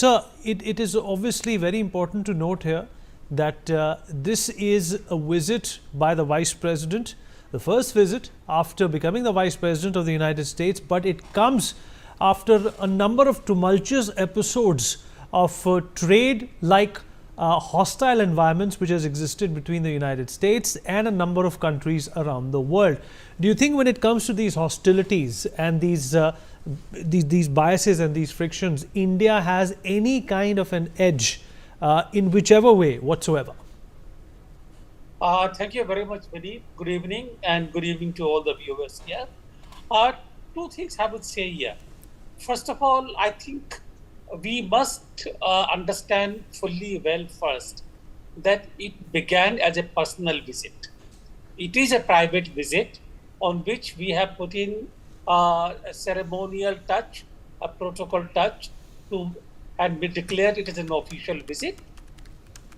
Sir, it is obviously very important to note here that this is a visit by the Vice President, the first visit after becoming the Vice President of the United States, but it comes after a number of tumultuous episodes of trade-like hostile environments which has existed between the United States and a number of countries around the world. Do you think when it comes to these hostilities and these biases and these frictions, India has any kind of an edge in whichever way whatsoever? Thank you very much, Vinny. Good evening, and good evening to all the viewers here. Two things I would say here. First of all, I think we must understand fully well first that it began as a personal visit. It is a private visit on which we have put in a ceremonial touch, a protocol touch, and we declared it as an official visit.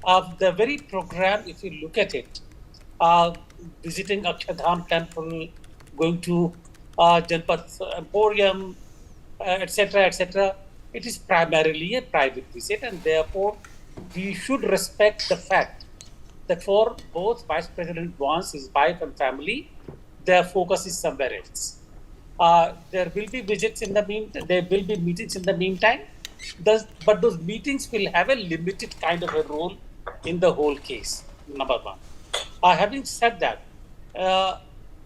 The very program, if you look at it, visiting Akshardham temple, going to Bilateral Emporium, etc., it is primarily a private visit, and therefore we should respect the fact that for both Vice President Vance, his wife and family, their focus is somewhere else. There will be visits in the meantime, there will be meetings in the meantime, but those meetings will have a limited kind of a role in the whole case, number one. Having said that,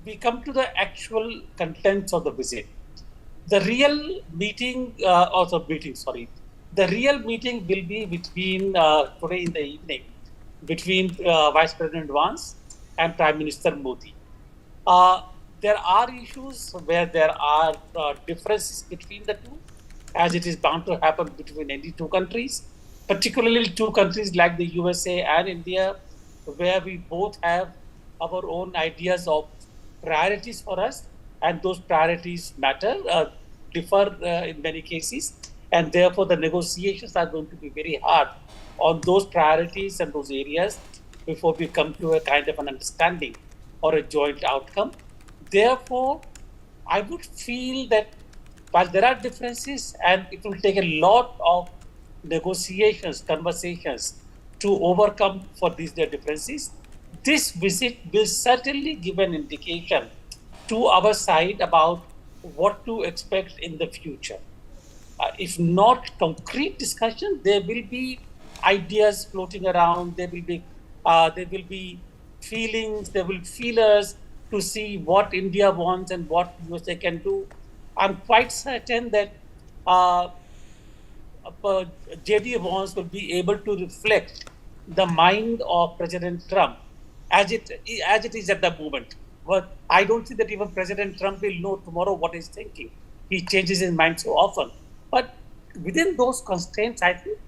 we come to the actual contents of the visit. The real meeting, the real meeting will be between today in the evening, between Vice President Vance and Prime Minister Modi. There are issues where there are differences between the two, as it is bound to happen between any two countries, particularly two countries like the USA and India, where we both have our own ideas of priorities for us, and those priorities differ in many cases, and therefore the negotiations are going to be very hard on those priorities and those areas before we come to a kind of an understanding or a joint outcome. Therefore, I would feel that while there are differences and it will take a lot of negotiations, conversations to overcome for these differences, this visit will certainly give an indication to our side about what to expect in the future. If not concrete discussion, there will be ideas floating around. There will be feelings. There will be feelers to see what India wants and what USA can do. I'm quite certain that JD Vance will be able to reflect the mind of President Trump as it is at the moment. But I don't think that even President Trump will know tomorrow what he's thinking. He changes his mind so often. But within those constraints, I think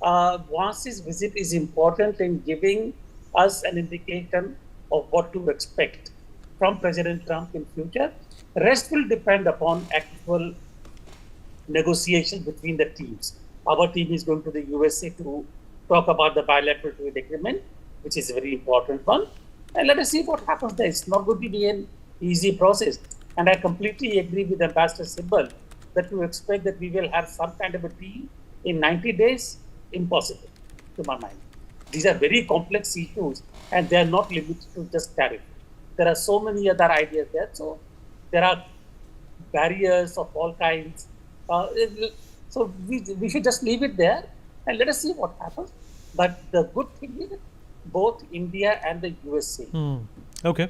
Vance's visit is important in giving us an indication of what to expect from President Trump in future. Rest will depend upon actual negotiations between the teams. Our team is going to the USA to talk about the bilateral trade agreement, which is a very important one. And let us see what happens there. It's not going to be an easy process. And I completely agree with Ambassador Sibbal that to expect that we will have some kind of a deal in 90 days, impossible to my mind. These are very complex issues and they are not limited to just tariff. There are so many other ideas there. So there are barriers of all kinds. So we should just leave it there and let us see what happens. But the good thing is that both India and the USA, Okay.